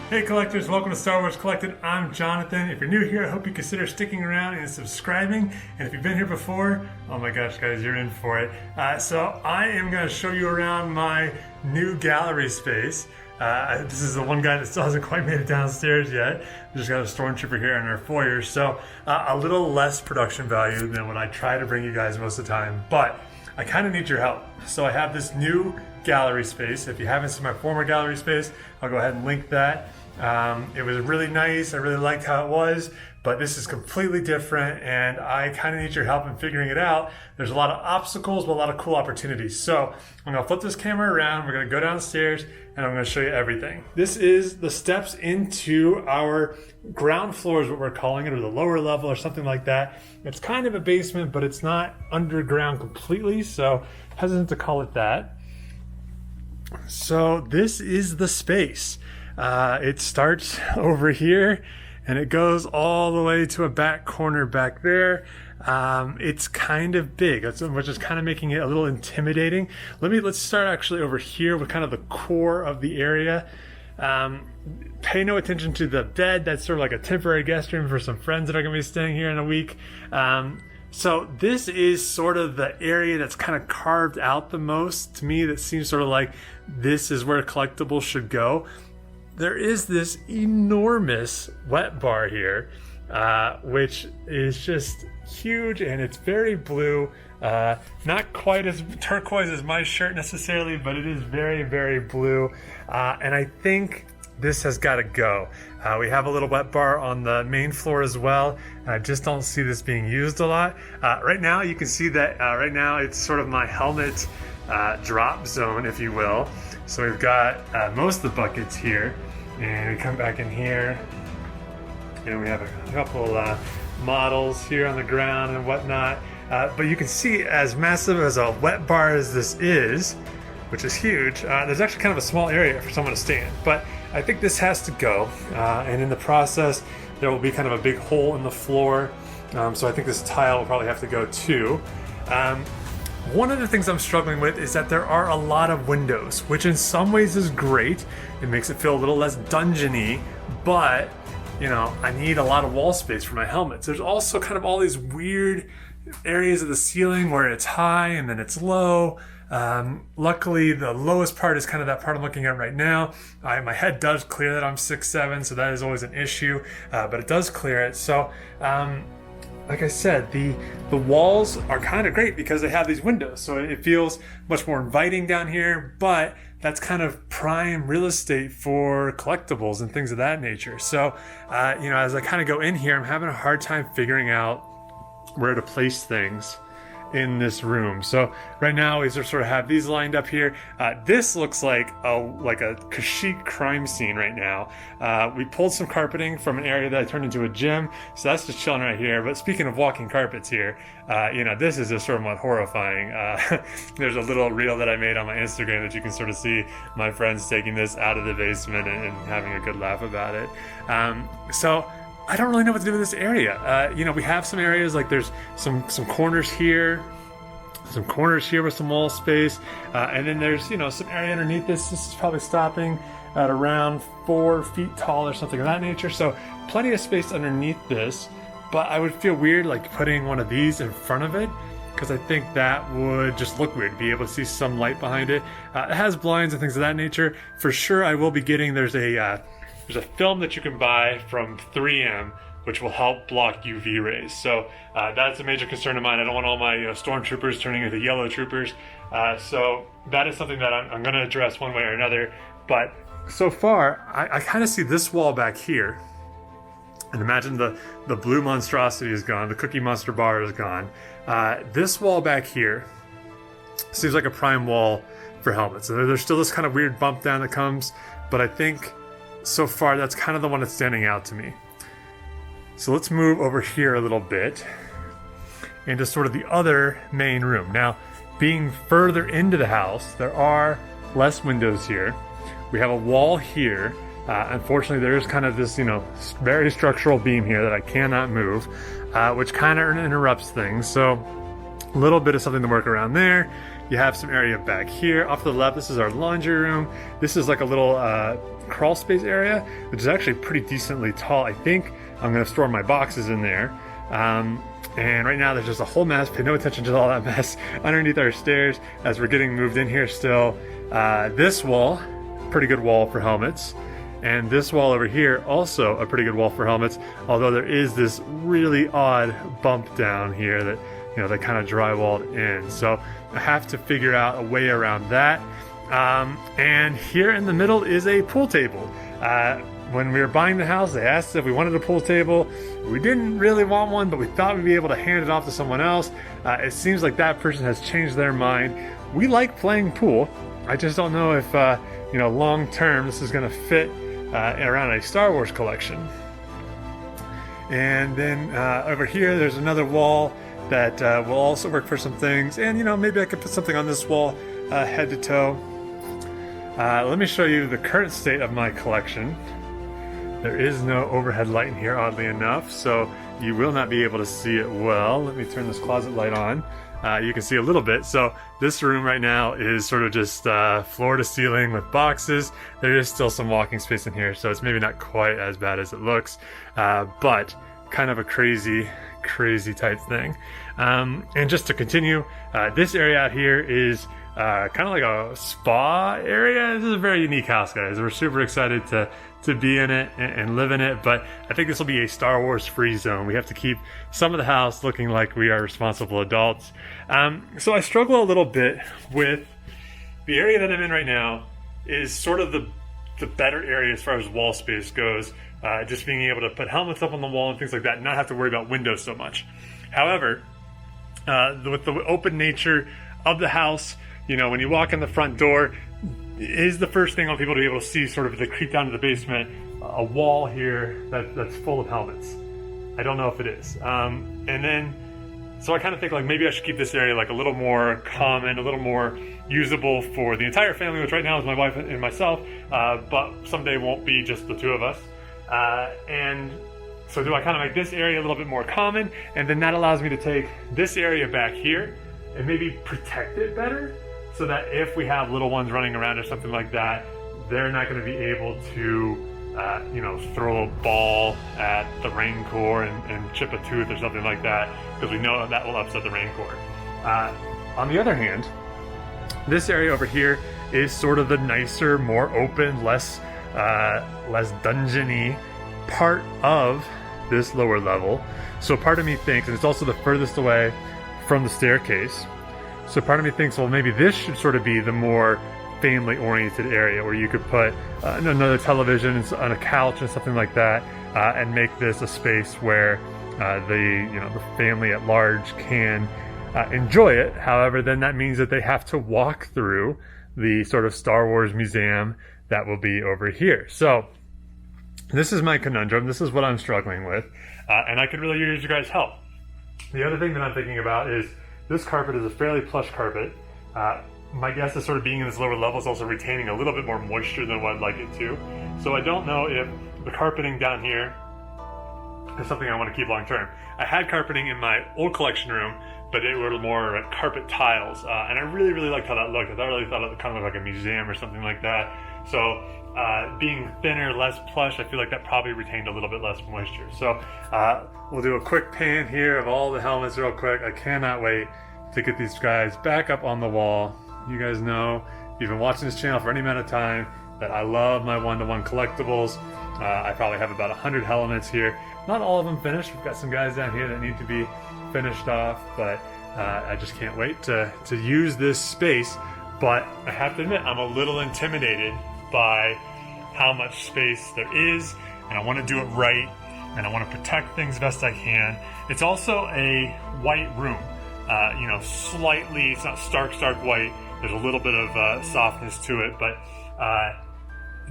Hey collectors, welcome to Star Wars Collected. I'm Jonathan. If you're new here, I hope you consider sticking around and subscribing. And if you've been here before, oh my gosh guys, you're in for it. So I am going to show you around my new gallery space. This is the one guy that still hasn't quite made it downstairs yet. We just got a stormtrooper here in our foyer, so a little less production value than what I try to bring you guys most of the time, but I kind of need your help. So I have this new gallery space. If you haven't seen my former gallery space, I'll go ahead and link that. It was really nice. I really liked how it was, but this is completely different and I kind of need your help in figuring it out. There's a lot of obstacles, but a lot of cool opportunities. So I'm going to flip this camera around. We're going to go downstairs and I'm going to show you everything. This is the steps into our ground floor is what we're calling it, or the lower level or something like that. It's kind of a basement, but it's not underground completely, so hesitant to call it that. So this is the space. It starts over here and it goes all the way to a back corner back there. It's kind of big, which is kind of making it a little intimidating. Let's start actually over here with kind of the core of the area. Pay no attention to the bed. That's sort of like a temporary guest room for some friends that are going to be staying here in a week. So this is sort of the area that's kind of carved out the most to me. That seems sort of like this is where collectibles should go. There is this enormous wet bar here, which is just huge, and it's very blue. Not quite as turquoise as my shirt necessarily, but it is very, very blue. And I think this has got to go. We have a little wet bar on the main floor as well. I just don't see this being used a lot. Right now, you can see that right now it's sort of my helmet drop zone, if you will. So we've got most of the buckets here, and we come back in here, and we have a couple models here on the ground and whatnot. But you can see, as massive as a wet bar as this is, which is huge, there's actually kind of a small area for someone to stand. But I think this has to go, and in the process, there will be kind of a big hole in the floor. So I think this tile will probably have to go too. One of the things I'm struggling with is that there are a lot of windows, which in some ways is great. It makes it feel a little less dungeony, but you know, I need a lot of wall space for my helmets. There's also kind of all these weird areas of the ceiling where it's high and then it's low. Luckily, the lowest part is kind of that part I'm looking at right now. My head does clear that I'm 6'7", so that is always an issue, but it does clear it. So, like I said, the walls are kind of great because they have these windows, so it feels much more inviting down here, but that's kind of prime real estate for collectibles and things of that nature. So, you know, as I kind of go in here, I'm having a hard time figuring out where to place things in this room. So right now we sort of have these lined up here. This looks like a Kashyyyk crime scene right now. We pulled some carpeting from an area that I turned into a gym, so that's just chilling right here. But speaking of walking carpets here, you know, this is just sort of horrifying. There's a little reel that I made on my Instagram that you can sort of see my friends taking this out of the basement and having a good laugh about it. So I don't really know what to do with this area. You know, we have some areas, like there's some corners here, with some wall space, and then there's, you know, some area underneath this. This is probably stopping at around 4 feet tall or something of that nature. So plenty of space underneath this, but I would feel weird like putting one of these in front of it, because I think that would just look weird, be able to see some light behind it. It has blinds and things of that nature. For sure, I will be getting, there's a film that you can buy from 3M, which will help block UV rays. So that's a major concern of mine. I don't want all my stormtroopers turning into yellow troopers. So that is something that I'm going to address one way or another. But so far, I kind of see this wall back here. And imagine the blue monstrosity is gone. The Cookie Monster bar is gone. This wall back here seems like a prime wall for helmets. So there's still this kind of weird bump down that comes, but I think so far that's kind of the one that's standing out to me. So let's move over here a little bit into sort of the other main room. Now, being further into the house, there are less windows here. We have a wall here. Unfortunately, there is kind of this, very structural beam here that I cannot move, which kind of interrupts things. So a little bit of something to work around there. you have some area back here. Off to the left, this is our laundry room. This is like a little crawl space area, which is actually pretty decently tall. I think I'm gonna store my boxes in there. And right now there's just a whole mess. Pay no attention to all that mess underneath our stairs as we're getting moved in here still. This wall, pretty good wall for helmets. And this wall over here, also a pretty good wall for helmets, although there is this really odd bump down here that, you know, they kind of drywalled in. So I have to figure out a way around that. And here in the middle is a pool table. When we were buying the house, they asked if we wanted a pool table. We didn't really want one, but we thought we'd be able to hand it off to someone else. It seems like that person has changed their mind. We like playing pool. I just don't know if, you know, long term this is going to fit around a Star Wars collection. And then over here, there's another wall that will also work for some things. And, you know, maybe I could put something on this wall head to toe. Let me show you the current state of my collection. There is no overhead light in here, oddly enough, so you will not be able to see it well. Let me turn this closet light on. You can see a little bit. So this room right now is sort of just floor to ceiling with boxes. There is still some walking space in here, so it's maybe not quite as bad as it looks, but kind of a crazy type thing. And just to continue, this area out here is kind of like a spa area. This is a very unique house, guys. We're super excited to be in it and live in it, but I think this will be a Star Wars free zone. We have to keep some of the house looking like we are responsible adults. So I struggle a little bit with the area that I'm in right now is sort of the better area as far as wall space goes. Just being able to put helmets up on the wall and things like that, and not have to worry about windows so much. However, with the open nature of the house, you know, when you walk in the front door, is the first thing on people to be able to see sort of the creep down to the basement, a wall here that's full of helmets. I don't know if it is. And then, so I kind of think like maybe I should keep this area like a little more common, a little more usable for the entire family, which right now is my wife and myself, but someday won't be just the two of us. And so do I kind of make this area a little bit more common, and then that allows me to take this area back here and maybe protect it better, so that if we have little ones running around or something like that, they're not going to be able to, you know, throw a ball at the Rancor and chip a tooth or something like that, because we know that will upset the Rancor. On the other hand, this area over here is sort of the nicer, more open, less dungeony part of this lower level. So part of me thinks, and it's also the furthest away from the staircase, so part of me thinks, well, maybe this should sort of be the more family-oriented area where you could put another television on a couch and something like that, and make this a space where the family at large can enjoy it. However, then that means that they have to walk through the sort of Star Wars museum that will be over here. So this is my conundrum. This is what I'm struggling with, and I could really use your guys' help. The other thing that I'm thinking about is this carpet is a fairly plush carpet. My guess is sort of being in this lower level is also retaining a little bit more moisture than what I'd like it to. So I don't know if the carpeting down here is something I want to keep long term. I had carpeting in my old collection room, but it were more carpet tiles, and I really liked how that looked. I really thought it kind of looked like a museum or something like that. So being thinner, less plush, I feel like that probably retained a little bit less moisture. So we'll do a quick pan here of all the helmets real quick. I cannot wait to get these guys back up on the wall. You guys know, if you've been watching this channel for any amount of time, that I love my one-to-one collectibles. I probably have about 100 helmets here. Not all of them finished. We've got some guys down here that need to be finished off, but I just can't wait to use this space. But I have to admit, I'm a little intimidated by how much space there is, and I want to do it right, and I want to protect things best I can. It's also a white room. Slightly, it's not stark white. There's a little bit of softness to it, but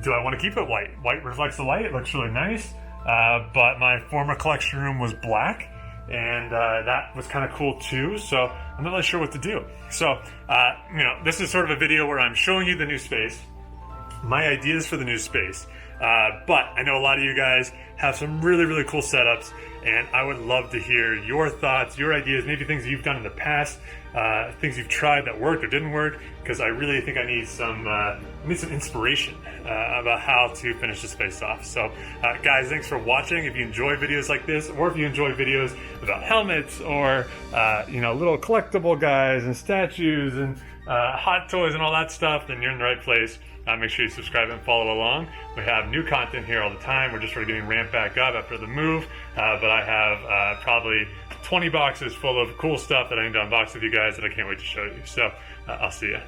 do I want to keep it white? White reflects the light. It looks really nice, but my former collection room was black, and that was kind of cool too, so I'm not really sure what to do. So, this is sort of a video where I'm showing you the new space, my ideas for the new space, but I know a lot of you guys have some really cool setups, and I would love to hear your thoughts, your ideas, maybe things you've done in the past things you've tried that worked or didn't work, because I really think I need some inspiration about how to finish this face off. So guys, thanks for watching. If you enjoy videos like this, or if you enjoy videos about helmets or little collectible guys and statues and hot toys and all that stuff, then you're in the right place. Make sure you subscribe and follow along. We have new content here all the time. We're just sort of getting ramped back up after the move, but I have probably 20 boxes full of cool stuff that I need to unbox with you guys that I can't wait to show you. So I'll see you.